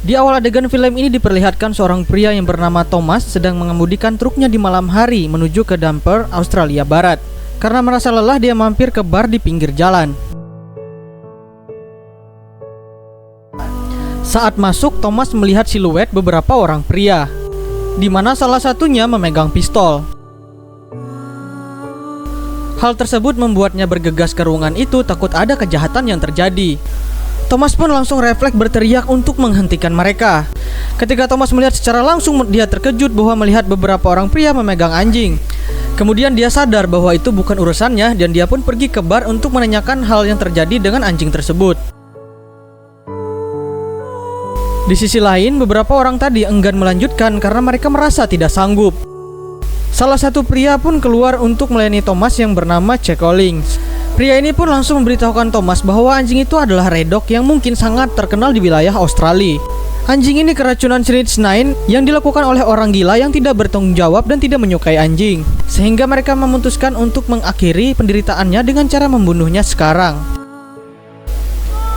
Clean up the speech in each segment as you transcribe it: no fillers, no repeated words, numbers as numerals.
Di awal adegan film ini diperlihatkan seorang pria yang bernama Thomas sedang mengemudikan truknya di malam hari menuju ke Dampier, Australia Barat. Karena merasa lelah, dia mampir ke bar di pinggir jalan. Saat masuk, Thomas melihat siluet beberapa orang pria, di mana salah satunya memegang pistol. Hal tersebut membuatnya bergegas ke ruangan itu, takut ada kejahatan yang terjadi. Thomas pun langsung refleks berteriak untuk menghentikan mereka. Ketika Thomas melihat secara langsung, dia terkejut bahwa melihat beberapa orang pria memegang anjing. Kemudian dia sadar bahwa itu bukan urusannya, dan dia pun pergi ke bar untuk menanyakan hal yang terjadi dengan anjing tersebut. Di sisi lain, beberapa orang tadi enggan melanjutkan karena mereka merasa tidak sanggup. Salah satu pria pun keluar untuk melayani Thomas yang bernama Jack Collins. Pria ini pun langsung memberitahukan Thomas bahwa anjing itu adalah Red Dog yang mungkin sangat terkenal di wilayah Australia. Anjing ini keracunan strychnine yang dilakukan oleh orang gila yang tidak bertanggung jawab dan tidak menyukai anjing, sehingga mereka memutuskan untuk mengakhiri penderitaannya dengan cara membunuhnya sekarang.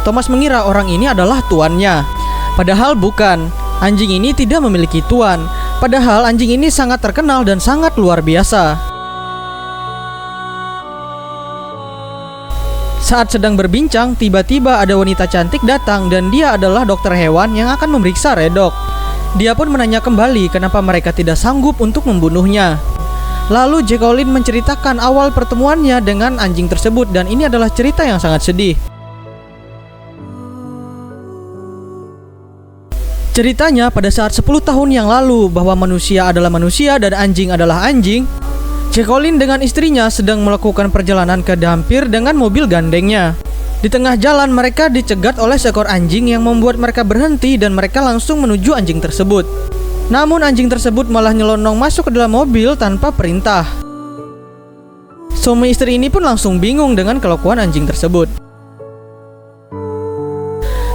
Thomas mengira orang ini adalah tuannya, padahal bukan. Anjing ini tidak memiliki tuan, padahal anjing ini sangat terkenal dan sangat luar biasa. Saat sedang berbincang, tiba-tiba ada wanita cantik datang dan dia adalah dokter hewan yang akan memeriksa Red Dog. Dia pun menanya kembali kenapa mereka tidak sanggup untuk membunuhnya. Lalu Jack Collins menceritakan awal pertemuannya dengan anjing tersebut, dan ini adalah cerita yang sangat sedih. Ceritanya pada saat 10 tahun yang lalu bahwa manusia adalah manusia dan anjing adalah anjing. Jack Collins dengan istrinya sedang melakukan perjalanan ke Dampier dengan mobil gandengnya. Di tengah jalan mereka dicegat oleh seekor anjing yang membuat mereka berhenti dan mereka langsung menuju anjing tersebut. Namun anjing tersebut malah nyelonong masuk ke dalam mobil tanpa perintah. Suami istri ini pun langsung bingung dengan kelakuan anjing tersebut.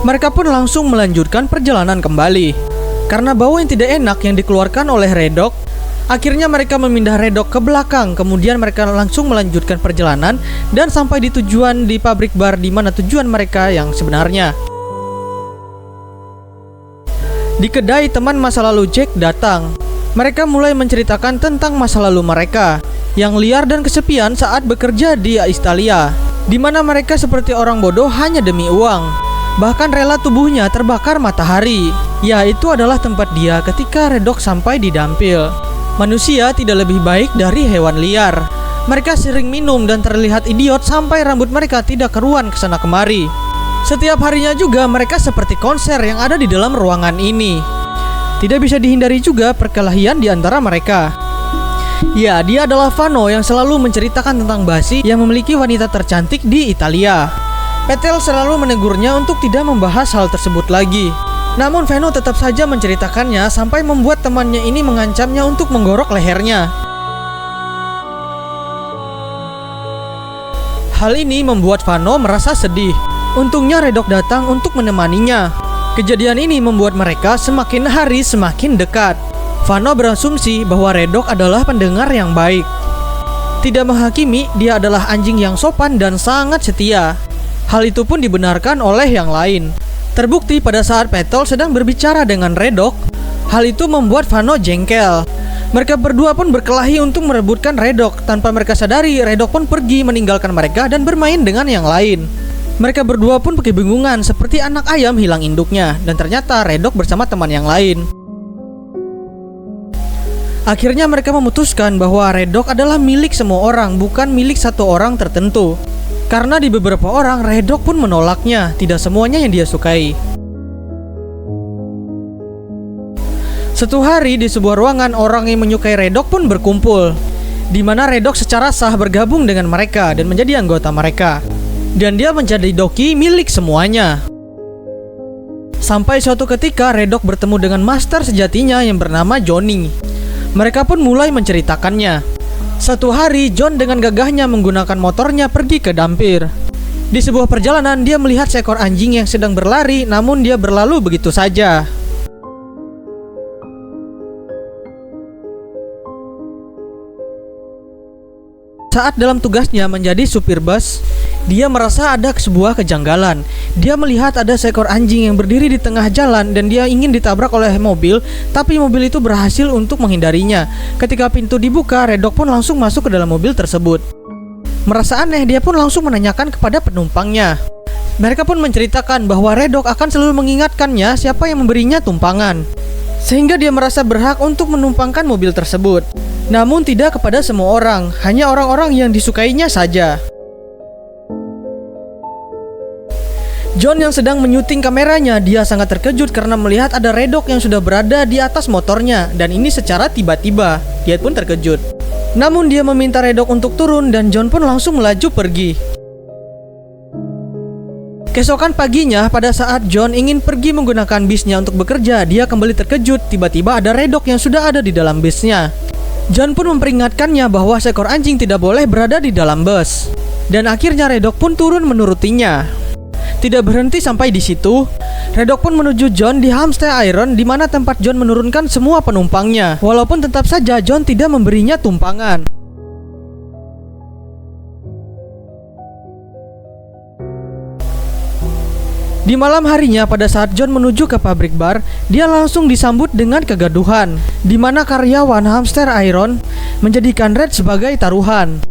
Mereka pun langsung melanjutkan perjalanan kembali. Karena bau yang tidak enak yang dikeluarkan oleh Red Dog, akhirnya mereka memindah Red Dog ke belakang. Kemudian mereka langsung melanjutkan perjalanan dan sampai di tujuan di pabrik bar di mana tujuan mereka yang sebenarnya. Di kedai, teman masa lalu Jack datang. Mereka mulai menceritakan tentang masa lalu mereka yang liar dan kesepian saat bekerja di Australia, di mana mereka seperti orang bodoh hanya demi uang. Bahkan rela tubuhnya terbakar matahari. Ya, itu adalah tempat dia ketika Red Dog sampai di Dampier. Manusia tidak lebih baik dari hewan liar. Mereka sering minum dan terlihat idiot sampai rambut mereka tidak keruan kesana kemari. Setiap harinya juga mereka seperti konser yang ada di dalam ruangan ini. Tidak bisa dihindari juga perkelahian di antara mereka. Ya, dia adalah Vano yang selalu menceritakan tentang Basi yang memiliki wanita tercantik di Italia. Petel selalu menegurnya untuk tidak membahas hal tersebut lagi. Namun Vano tetap saja menceritakannya sampai membuat temannya ini mengancamnya untuk menggorok lehernya. Hal ini membuat Vano merasa sedih. Untungnya Red Dog datang untuk menemaninya. Kejadian ini membuat mereka semakin hari semakin dekat. Vano berasumsi bahwa Red Dog adalah pendengar yang baik. Tidak menghakimi, dia adalah anjing yang sopan dan sangat setia. Hal itu pun dibenarkan oleh yang lain. Terbukti pada saat Petel sedang berbicara dengan Red Dog, hal itu membuat Vano jengkel. Mereka berdua pun berkelahi untuk merebutkan Red Dog. Tanpa mereka sadari, Red Dog pun pergi meninggalkan mereka dan bermain dengan yang lain. Mereka berdua pun kebingungan seperti anak ayam hilang induknya, dan ternyata Red Dog bersama teman yang lain. Akhirnya mereka memutuskan bahwa Red Dog adalah milik semua orang, bukan milik satu orang tertentu. Karena di beberapa orang, Red Dog pun menolaknya, tidak semuanya yang dia sukai. Suatu hari di sebuah ruangan, orang yang menyukai Red Dog pun berkumpul, di mana Red Dog secara sah bergabung dengan mereka dan menjadi anggota mereka. Dan dia menjadi doki milik semuanya. Sampai suatu ketika Red Dog bertemu dengan master sejatinya yang bernama Johnny. Mereka pun mulai menceritakannya. Satu hari, John dengan gagahnya menggunakan motornya pergi ke Dampier. Di sebuah perjalanan, dia melihat seekor anjing yang sedang berlari, namun dia berlalu begitu saja. Saat dalam tugasnya menjadi supir bus, dia merasa ada sebuah kejanggalan. Dia melihat ada seekor anjing yang berdiri di tengah jalan dan dia ingin ditabrak oleh mobil, tapi mobil itu berhasil untuk menghindarinya. Ketika pintu dibuka, Red Dog pun langsung masuk ke dalam mobil tersebut. Merasa aneh, dia pun langsung menanyakan kepada penumpangnya. Mereka pun menceritakan bahwa Red Dog akan selalu mengingatkannya siapa yang memberinya tumpangan, sehingga dia merasa berhak untuk menumpangkan mobil tersebut. Namun tidak kepada semua orang, hanya orang-orang yang disukainya saja. John yang sedang menyuting kameranya, dia sangat terkejut karena melihat ada Red Dog yang sudah berada di atas motornya, dan ini secara tiba-tiba. Dia pun terkejut. Namun dia meminta Red Dog untuk turun dan John pun langsung melaju pergi. Keesokan paginya, pada saat John ingin pergi menggunakan bisnya untuk bekerja, dia kembali terkejut. Tiba-tiba ada Red Dog yang sudah ada di dalam bisnya. John pun memperingatkannya bahwa seekor anjing tidak boleh berada di dalam bus. Dan akhirnya Red Dog pun turun menurutinya. Tidak berhenti sampai di situ, Red Dog pun menuju John di Hampstead Iron, di mana tempat John menurunkan semua penumpangnya. Walaupun tetap saja John tidak memberinya tumpangan. Di malam harinya, pada saat John menuju ke pabrik bar, dia langsung disambut dengan kegaduhan, di mana karyawan Hampstead Iron menjadikan Red sebagai taruhan.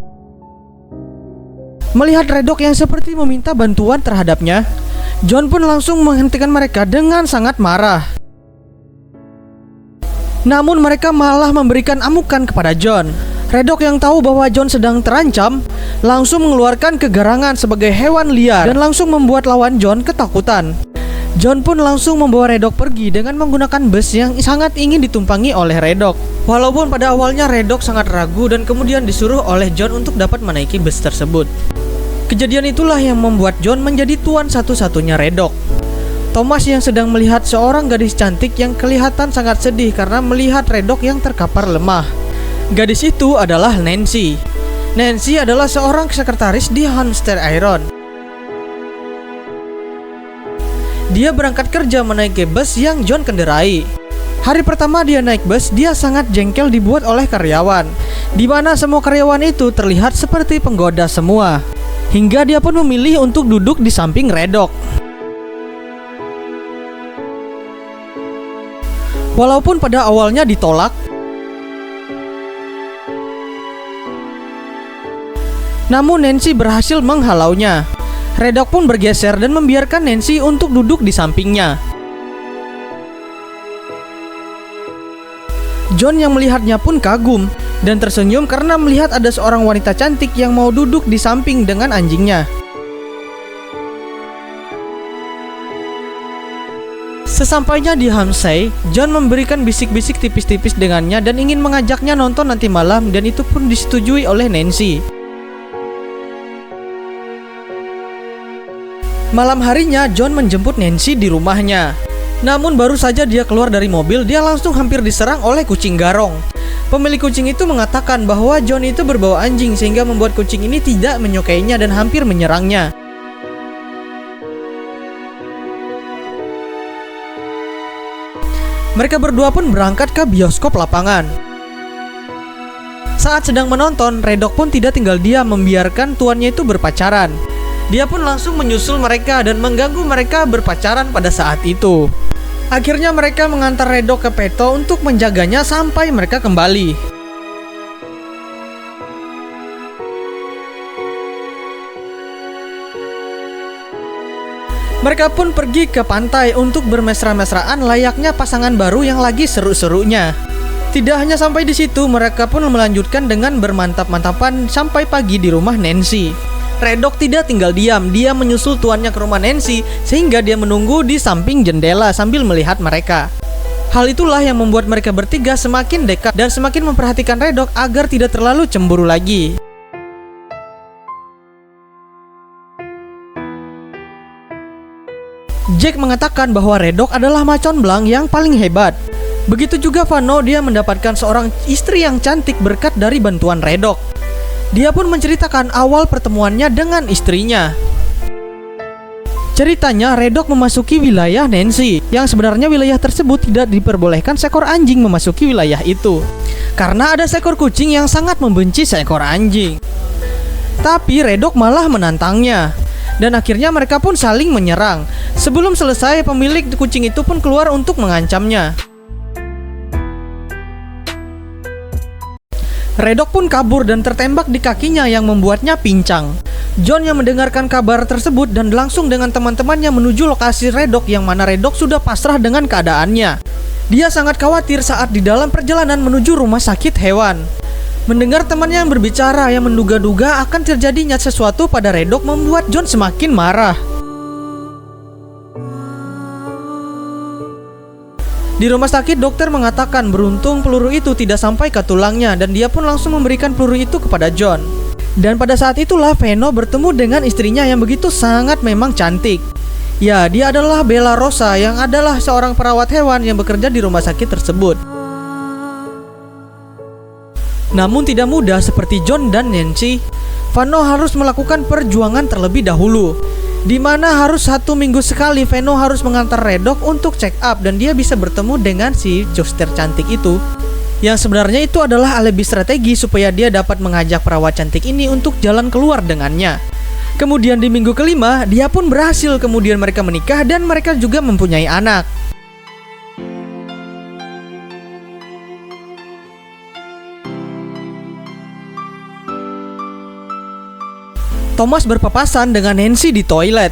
Melihat Red Dog yang seperti meminta bantuan terhadapnya, John pun langsung menghentikan mereka dengan sangat marah. Namun mereka malah memberikan amukan kepada John. Red Dog yang tahu bahwa John sedang terancam, langsung mengeluarkan kegarangan sebagai hewan liar dan langsung membuat lawan John ketakutan. John pun langsung membawa Red Dog pergi dengan menggunakan bus yang sangat ingin ditumpangi oleh Red Dog. Walaupun pada awalnya Red Dog sangat ragu dan kemudian disuruh oleh John untuk dapat menaiki bus tersebut. Kejadian itulah yang membuat John menjadi tuan satu-satunya Red Dog. Thomas yang sedang melihat seorang gadis cantik yang kelihatan sangat sedih karena melihat Red Dog yang terkapar lemah. Gadis itu adalah Nancy. Nancy adalah seorang sekretaris di Hampstead Iron. Dia berangkat kerja menaiki bus yang John kendarai. Hari pertama dia naik bus, dia sangat jengkel dibuat oleh karyawan, di mana semua karyawan itu terlihat seperti penggoda semua. Hingga dia pun memilih untuk duduk di samping Red Dog. Walaupun pada awalnya ditolak, namun Nancy berhasil menghalaunya. Red Dog pun bergeser dan membiarkan Nancy untuk duduk di sampingnya. John yang melihatnya pun kagum dan tersenyum karena melihat ada seorang wanita cantik yang mau duduk di samping dengan anjingnya. Sesampainya di Hampstead, John memberikan bisik-bisik tipis-tipis dengannya dan ingin mengajaknya nonton nanti malam, dan itu pun disetujui oleh Nancy. Malam harinya, John menjemput Nancy di rumahnya. Namun baru saja dia keluar dari mobil, dia langsung hampir diserang oleh kucing garong. Pemilik kucing itu mengatakan bahwa John itu berbau anjing sehingga membuat kucing ini tidak menyukainya dan hampir menyerangnya. Mereka berdua pun berangkat ke bioskop lapangan. Saat sedang menonton, Red Dog pun tidak tinggal diam membiarkan tuannya itu berpacaran. Dia pun langsung menyusul mereka dan mengganggu mereka berpacaran pada saat itu. Akhirnya mereka mengantar Red Dog ke Peto untuk menjaganya sampai mereka kembali. Mereka pun pergi ke pantai untuk bermesra-mesraan layaknya pasangan baru yang lagi seru-serunya. Tidak hanya sampai di situ, mereka pun melanjutkan dengan bermantap-mantapan sampai pagi di rumah Nancy. Red Dog tidak tinggal diam, dia menyusul tuannya ke rumah Nancy sehingga dia menunggu di samping jendela sambil melihat mereka. Hal itulah yang membuat mereka bertiga semakin dekat dan semakin memperhatikan Red Dog agar tidak terlalu cemburu lagi. Jack mengatakan bahwa Red Dog adalah macan belang yang paling hebat. Begitu juga Vano, dia mendapatkan seorang istri yang cantik berkat dari bantuan Red Dog. Dia pun menceritakan awal pertemuannya dengan istrinya. Ceritanya, Red Dog memasuki wilayah Nancy, yang sebenarnya wilayah tersebut tidak diperbolehkan seekor anjing memasuki wilayah itu, karena ada seekor kucing yang sangat membenci seekor anjing. Tapi Redok malah menantangnya. Dan akhirnya mereka pun saling menyerang. Sebelum selesai, pemilik kucing itu pun keluar untuk mengancamnya. Redok pun kabur dan tertembak di kakinya yang membuatnya pincang. John yang mendengarkan kabar tersebut dan langsung dengan teman-temannya menuju lokasi Redok, yang mana Redok sudah pasrah dengan keadaannya. Dia sangat khawatir saat di dalam perjalanan menuju rumah sakit hewan. Mendengar temannya yang berbicara yang menduga-duga akan terjadinya sesuatu pada Redok membuat John semakin marah. Di rumah sakit, dokter mengatakan beruntung peluru itu tidak sampai ke tulangnya, dan dia pun langsung memberikan peluru itu kepada John. Dan pada saat itulah Veno bertemu dengan istrinya yang begitu sangat memang cantik. Ya, dia adalah Bella Rosa yang adalah seorang perawat hewan yang bekerja di rumah sakit tersebut. Namun tidak mudah seperti John dan Nancy. Vano harus melakukan perjuangan terlebih dahulu, di mana harus 1 minggu sekali Veno harus mengantar Redok untuk check up, dan dia bisa bertemu dengan si suster cantik itu. Yang sebenarnya itu adalah alibi strategi supaya dia dapat mengajak perawat cantik ini untuk jalan keluar dengannya. Kemudian di minggu kelima, dia pun berhasil, kemudian mereka menikah dan mereka juga mempunyai anak. Thomas berpapasan dengan Nancy di toilet.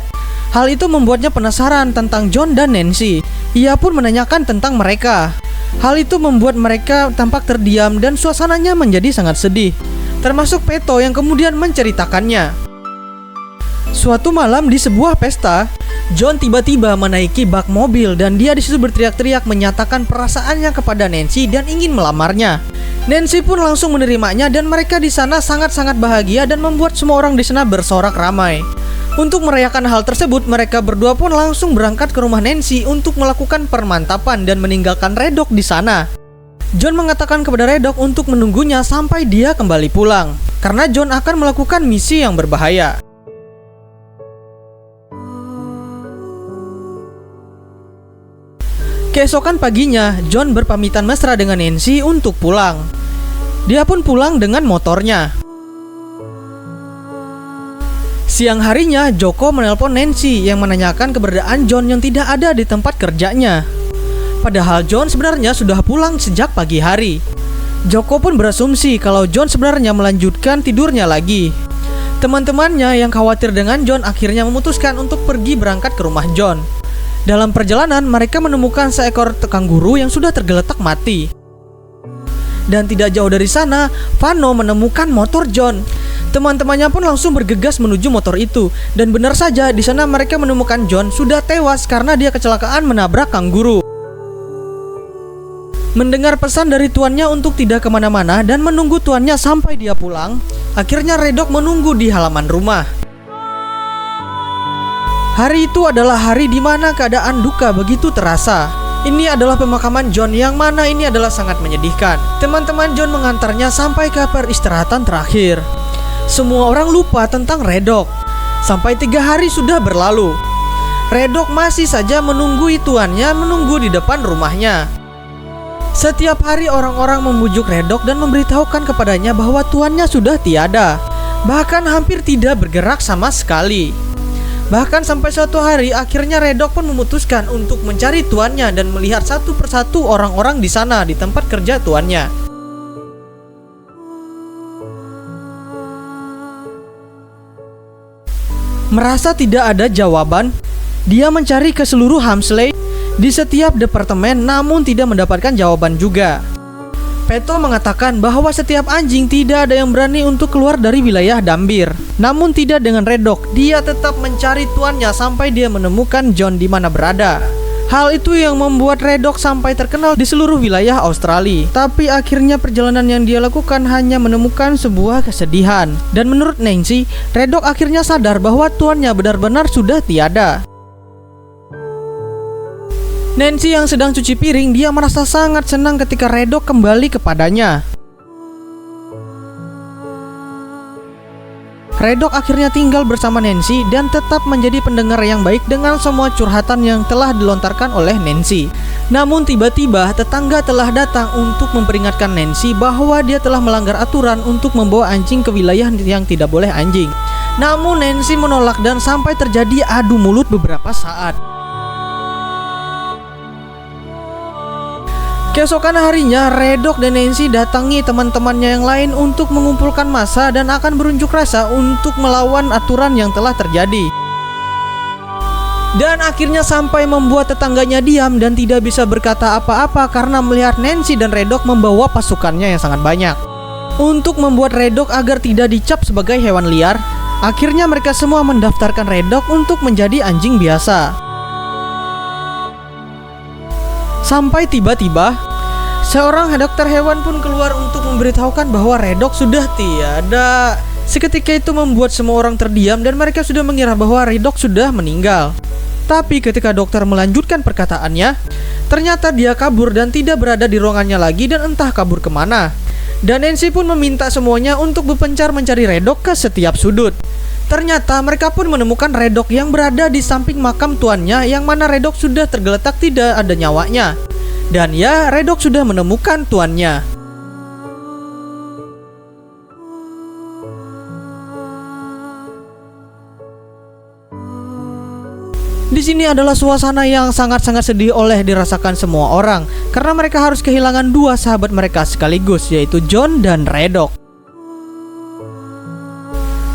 Hal itu membuatnya penasaran tentang John dan Nancy. Ia pun menanyakan tentang mereka. Hal itu membuat mereka tampak terdiam dan suasananya menjadi sangat sedih. Termasuk Peto yang kemudian menceritakannya. Suatu malam di sebuah pesta, John tiba-tiba menaiki bak mobil dan dia disitu berteriak-teriak menyatakan perasaannya kepada Nancy dan ingin melamarnya. Nancy pun langsung menerimanya dan mereka di sana sangat-sangat bahagia dan membuat semua orang di sana bersorak ramai. Untuk merayakan hal tersebut, mereka berdua pun langsung berangkat ke rumah Nancy untuk melakukan permantapan dan meninggalkan Redok di sana. John mengatakan kepada Redok untuk menunggunya sampai dia kembali pulang, karena John akan melakukan misi yang berbahaya. Keesokan paginya, John berpamitan mesra dengan Nancy untuk pulang. Dia pun pulang dengan motornya. Siang harinya, Joko menelpon Nancy yang menanyakan keberadaan John yang tidak ada di tempat kerjanya. Padahal John sebenarnya sudah pulang sejak pagi hari. Joko pun berasumsi kalau John sebenarnya melanjutkan tidurnya lagi. Teman-temannya yang khawatir dengan John akhirnya memutuskan untuk pergi berangkat ke rumah John. Dalam perjalanan, mereka menemukan seekor kanguru yang sudah tergeletak mati. Dan tidak jauh dari sana, Vano menemukan motor John. Teman-temannya pun langsung bergegas menuju motor itu. Dan benar saja, di sana mereka menemukan John sudah tewas karena dia kecelakaan menabrak kanguru. Mendengar pesan dari tuannya untuk tidak kemana-mana dan menunggu tuannya sampai dia pulang, akhirnya Redok menunggu di halaman rumah. Hari itu adalah hari di mana keadaan duka begitu terasa. Ini adalah pemakaman John yang mana ini adalah sangat menyedihkan. Teman-teman John mengantarnya sampai ke peristirahatan terakhir. Semua orang lupa tentang Redok. Sampai 3 hari sudah berlalu. Redok masih saja menunggu tuannya menunggu di depan rumahnya. Setiap hari orang-orang membujuk Redok dan memberitahukan kepadanya bahwa tuannya sudah tiada. Bahkan hampir tidak bergerak sama sekali. Bahkan sampai suatu hari akhirnya Redok pun memutuskan untuk mencari tuannya dan melihat satu persatu orang-orang di sana di tempat kerja tuannya. Merasa tidak ada jawaban, dia mencari ke seluruh Hamsley di setiap departemen namun tidak mendapatkan jawaban juga. Peto mengatakan bahwa setiap anjing tidak ada yang berani untuk keluar dari wilayah Dambir. Namun tidak dengan Redok, dia tetap mencari tuannya sampai dia menemukan John di mana berada. Hal itu yang membuat Redok sampai terkenal di seluruh wilayah Australia. Tapi akhirnya perjalanan yang dia lakukan hanya menemukan sebuah kesedihan. Dan menurut Nancy, Redok akhirnya sadar bahwa tuannya benar-benar sudah tiada. Nancy yang sedang cuci piring, dia merasa sangat senang ketika Redok kembali kepadanya. Redok akhirnya tinggal bersama Nancy dan tetap menjadi pendengar yang baik dengan semua curhatan yang telah dilontarkan oleh Nancy. Namun tiba-tiba tetangga telah datang untuk memperingatkan Nancy bahwa dia telah melanggar aturan untuk membawa anjing ke wilayah yang tidak boleh anjing. Namun Nancy menolak dan sampai terjadi adu mulut beberapa saat. Keesokan harinya, Redok dan Nancy datangi teman-temannya yang lain untuk mengumpulkan massa dan akan berunjuk rasa untuk melawan aturan yang telah terjadi. Dan akhirnya sampai membuat tetangganya diam dan tidak bisa berkata apa-apa karena melihat Nancy dan Redok membawa pasukannya yang sangat banyak. Untuk membuat Redok agar tidak dicap sebagai hewan liar, akhirnya mereka semua mendaftarkan Redok untuk menjadi anjing biasa. Sampai tiba-tiba seorang dokter hewan pun keluar untuk memberitahukan bahwa Redok sudah tiada. Seketika itu membuat semua orang terdiam dan mereka sudah mengira bahwa Redok sudah meninggal. Tapi ketika dokter melanjutkan perkataannya, ternyata dia kabur dan tidak berada di ruangannya lagi dan entah kabur kemana. Dan Nancy pun meminta semuanya untuk berpencar mencari Redok ke setiap sudut. Ternyata mereka pun menemukan Redok yang berada di samping makam tuannya, yang mana Redok sudah tergeletak tidak ada nyawanya. Dan ya, Redok sudah menemukan tuannya. Di sini adalah suasana yang sangat-sangat sedih oleh dirasakan semua orang, karena mereka harus kehilangan dua sahabat mereka sekaligus, yaitu John dan Redok.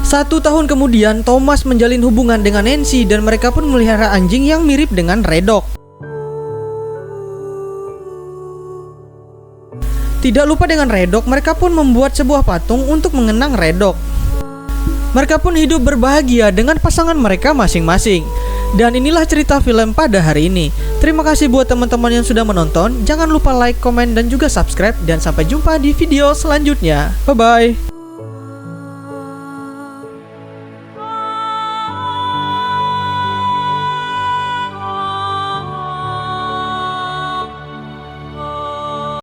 1 tahun kemudian, Thomas menjalin hubungan dengan Nancy dan mereka pun melihara anjing yang mirip dengan Redok. Tidak lupa dengan Redok, mereka pun membuat sebuah patung untuk mengenang Redok. Mereka pun hidup berbahagia dengan pasangan mereka masing-masing. Dan inilah cerita film pada hari ini. Terima kasih buat teman-teman yang sudah menonton. Jangan lupa like, komen, dan juga subscribe. Dan sampai jumpa di video selanjutnya. Bye-bye.